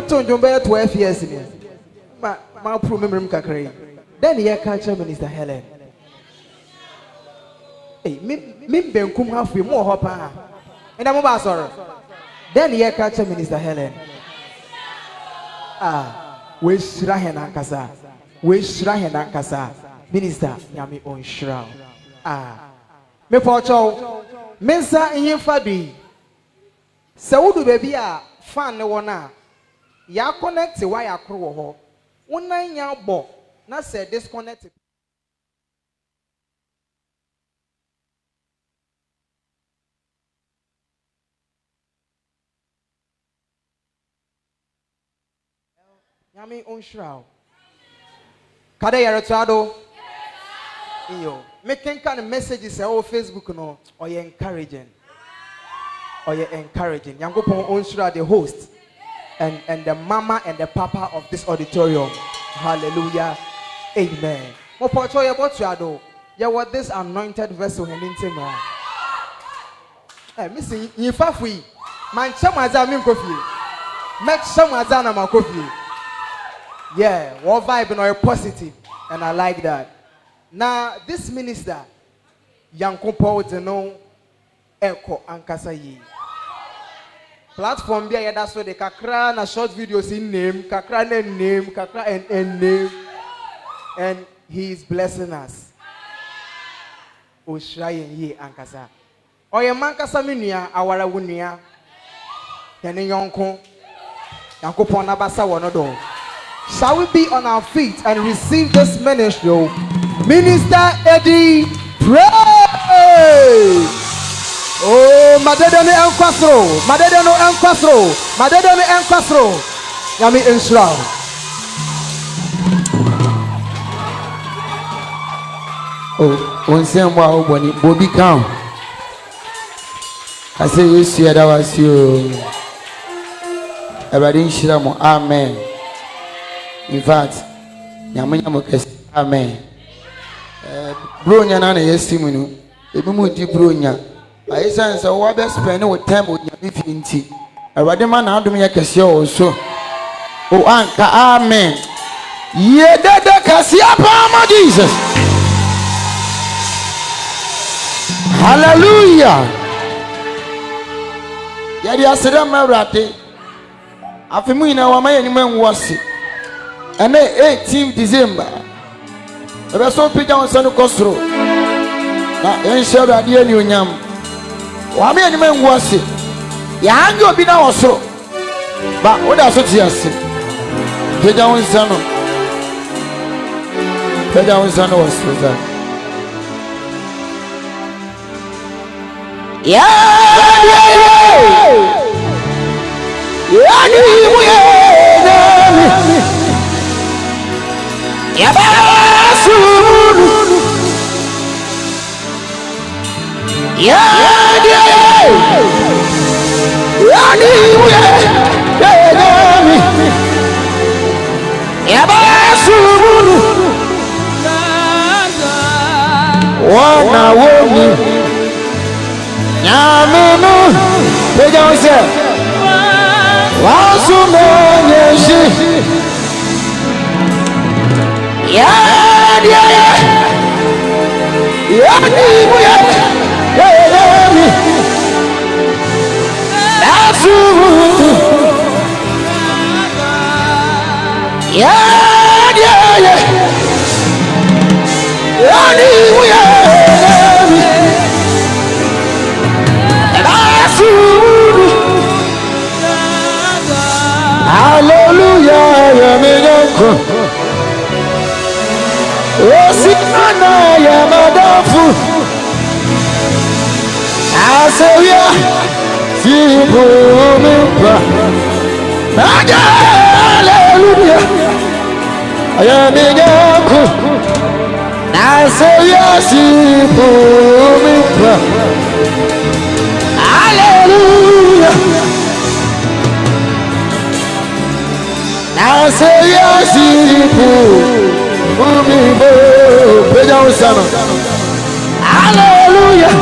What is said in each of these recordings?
to Jumbe 12 years in my problem kakray. Then he catch Minister Helen. Hey, me benkum halfway more hopper. And I'm about sorry. Then he catch Minister Helen. We shrahen ankasa. We shrahen ankasa. Minister, yami on shroud. Me pocho. Mensa in Fadi. Saudu baby fan no one. Ya connect to wire crew ho. One nine ya bo. Na say disconnect. Yami on shroud. Kade yaretado. Iyo. Making kind of messages on Facebook no or you encouraging. Or you encouraging. Yangopon on shroud the host and the mama and the papa of this auditorium. Hallelujah. Amen. Mo pocho ye botuado. Ye what this anointed vessel henintima. Eh missing yifafui. Man chamaza min kofi. Make chamaza na makofi. Yeah, what vibe no positive and I like that. Now this minister Yankopo to know Echo Ankasa Yi. Platform there that's where the kakra na short videos in name, kakra name, kakra and name. And he is blessing us. Oshrayen Yi Ankasa. Oye mankasa minia awara wunia. Yene yonko. Yankopo nabasa wonodo. Shall we be on our feet and receive this ministry? Minister Eddy Praise. Oh, Madedani Enquastro, Madedano Enquastro, Madedani Enquastro. Yami Enshroud. Oh, one same wow, Bobby count. I say, you see, that was you. Everybody, Shiramo, amen. In fact, Yamanyamokas, amen. Bronya na yesimunu ebimu di bronya ayisan se wo be spend with time with yafinti awade ma na adom yakese o so o anka amen ye dede kasia pa Jesus. Hallelujah. Yadi aseda mawrate afimu ina wa maye ni menwose ene 18 December Reso pija onsanu kosro na enshero ade ni onyam wa me ani mengu ase ya anje obi na wosoro ba oda so ti ase pija onsanu wosoro za ya ni mu ya ya ba Hallelujah.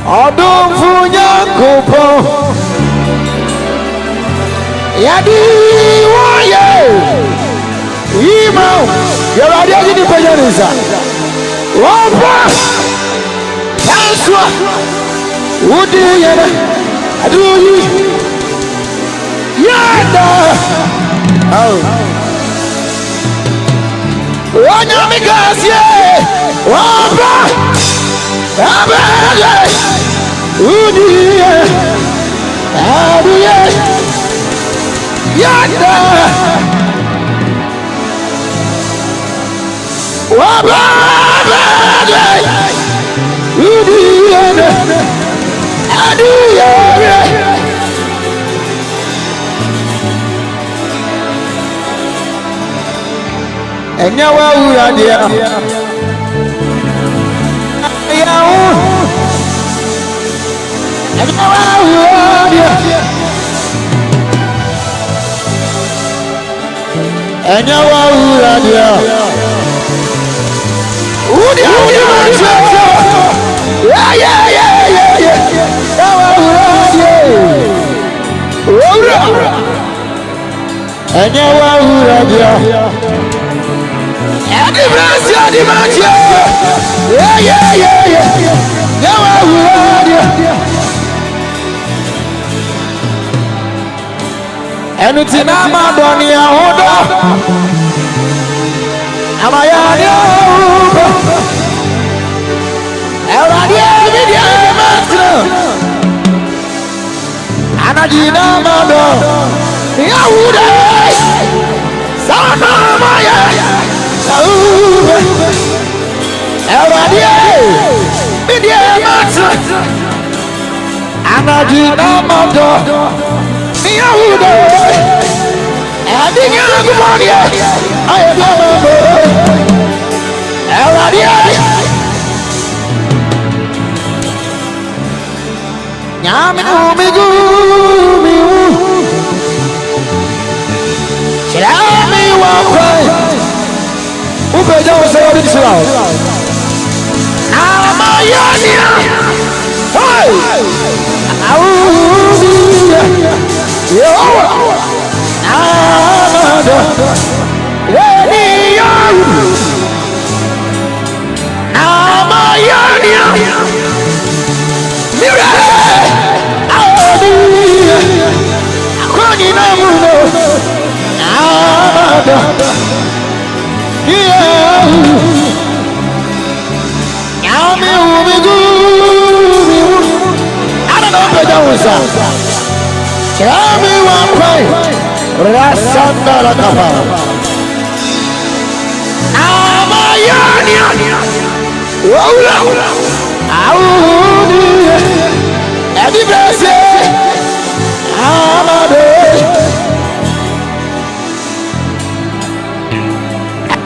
Odum funya kupo Yadi waye. Ima. Yara dia di pejanisa. Wapa. Yanswa. Udi yana. Aduyi. Yada. Oh. Wanyamikasie. Wapa. Abele. Udi yana. Aduye. Yada. Wababade. Udiyane. Adiyane. Enya wa uradia. Ayahu. Enya wa uradia. Enya wa uradia. Udia yeah. Wa uradia. Ura. Enya wa uradia. Eddy Praise Eddy Praise. Yeah. Wa uradia. Enutina madoni ahodo. Amayani ahodo. Ewadi media matra. Anajina mado. Yahuda. Sana maya. Ewadi media matra. Anajina mado. Yahuda, Adinga Gumaria, I am Eladia. Yaminu Migu, Shami Wakway, Ubedo Israel. Amayania, hey, Amado, Amayania, Mira, Amado, I don't know what that was. Tell me one way. Rasanda la kapa. Amayania. Ola. Audi. Eddy Praise. Amado.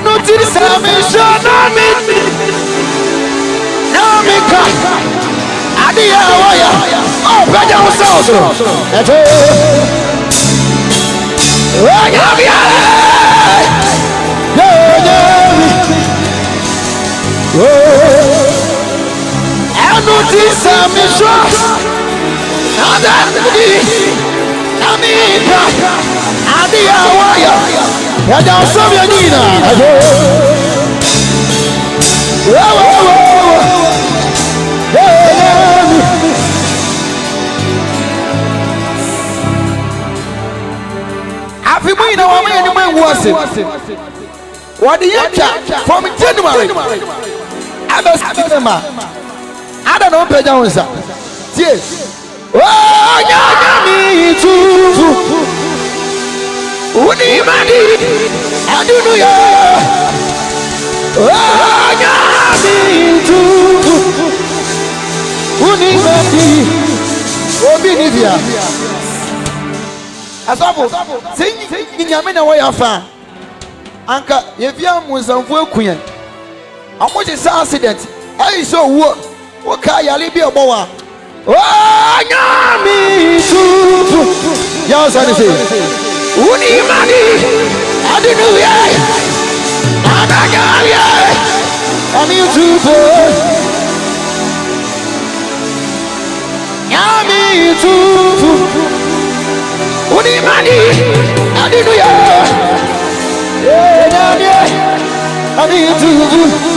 Nutiri sami shonami. Namika. Adia waya. Oh, beja usaso. Eto. What the year from January? I don't know, Pejansa. Yes. Oh, me too. Unimani, I do know ya. Oh, me too. Unimani, Obinivia. Asabo, sing in Yamina way of far. Anka, if you are Musamfu Queen, how much is accident? I saw what can you be a boa? Oh, me too. Yes, I say, Uni money, I don't know yet. I'm you too. Me too. Uni money. Hallelujah. I need to. I'm in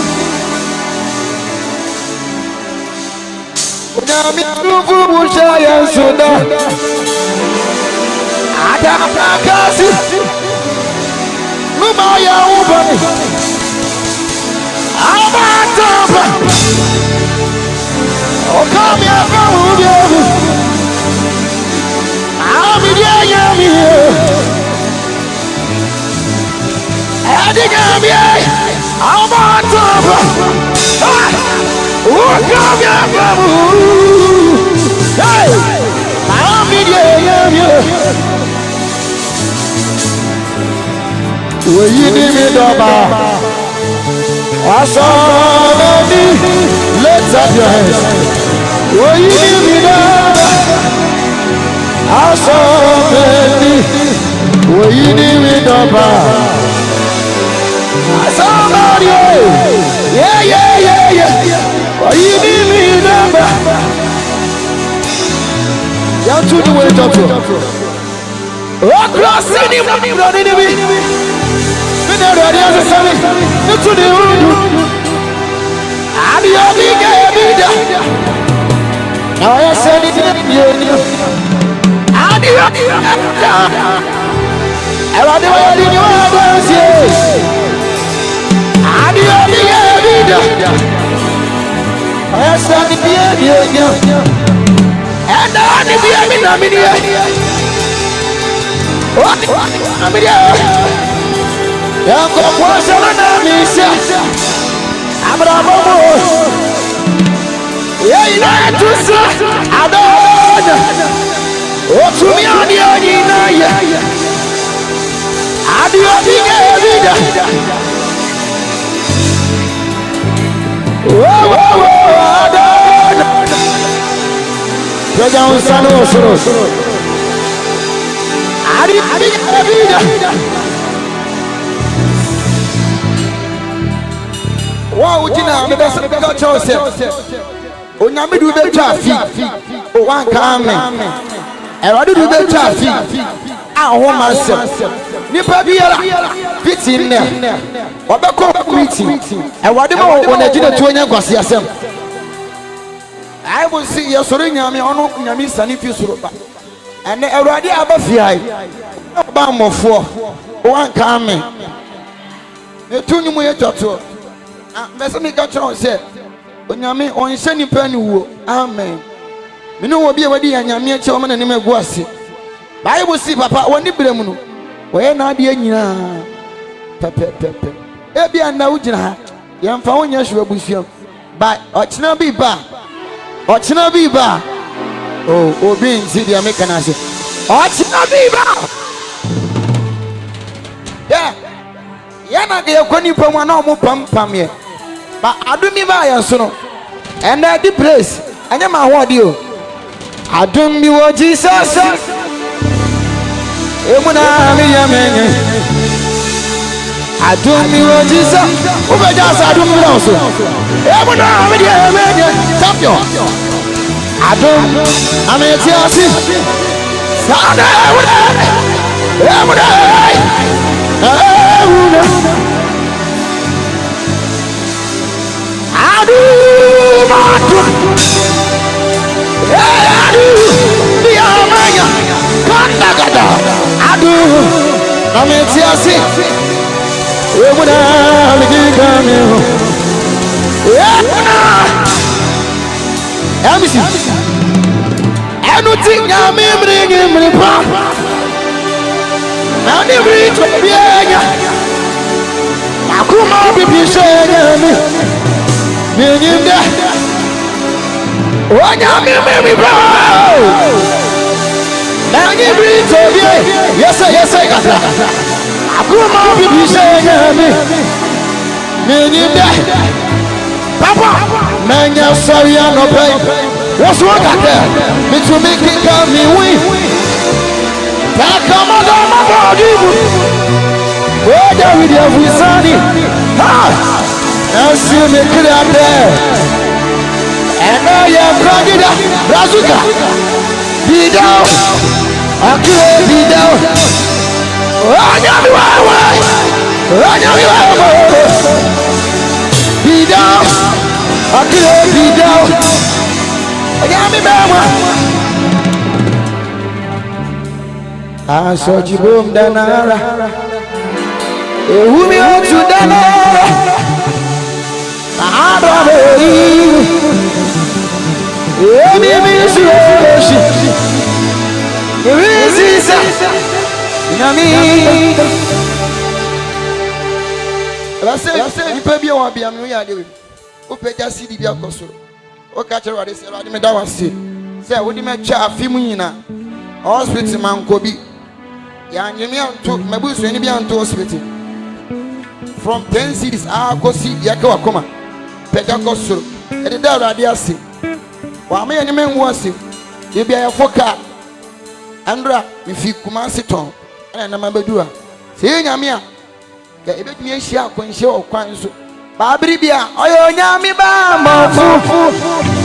somebody, yeah. You need me number. Y'all to the way to across city, running me. We never had the sunny. To the road. And the only game. Now I said it. And the wow, Gina, the best of the Joseph. On your middle bed traffic. Oh, one coming. And I do the traffic. I want myself. Nipabia fits in there. What about meeting? And what about when I did a 20 was yourself? I will see your Sorina, me on your miss and if you saw. And already above the Bam of 4. One coming. The 2 new way to Messi got said, when you mean on sending penny, amen. You know what be ready and your mere children and name was it. I will see Papa one nibble. Where not the Pepe. Ebi and now, young found your bush. But Ochna be bar. Oh, being city American. Ochna be bar. Yeah. Yana get a quani from one more pam here. But I do me by a son. And Eddy Praise. And I'm a what you. I don't be what Jesus. I don't me what Jesus. Over just I don't me also. Stop you. I don't. I'm a Chelsea. I do I'm a Chelsea. We would have coming. I don't think I'm bringing me back. Now they reach for the I come out with you saying me. What I'm me, bro. Now you bring to me. Yes, I got that. I come out with you saying me. Papa, man, you're sorry, I'm not paying. What's wrong out there? Me to make it come me win. Come on, my body. Where are we there with Sunny? Now see me clear there. And now you're crying out, Brazuka. Be down. I can't be down. Be down, I can't be down. I got me back. I saw you boom danara. Who me up to danara? I don't I say, you baby, I want to be a million. Who pay just see the Biacoso? Or catch a radius, I didn't know. Say, would you make a femina? Hospital man could be. Young Jimmy took my boots when he began to hospital. From 10 cities, I go see Yako Akoma. Pegacoso, and the dad radiasi. While many men was him, you be a foca. Andra, if you come and sit on, and I'm a bedua. Say, Yamia. Get a bit near Shia when she or Quanso. Babribia, oh, Yami Bam,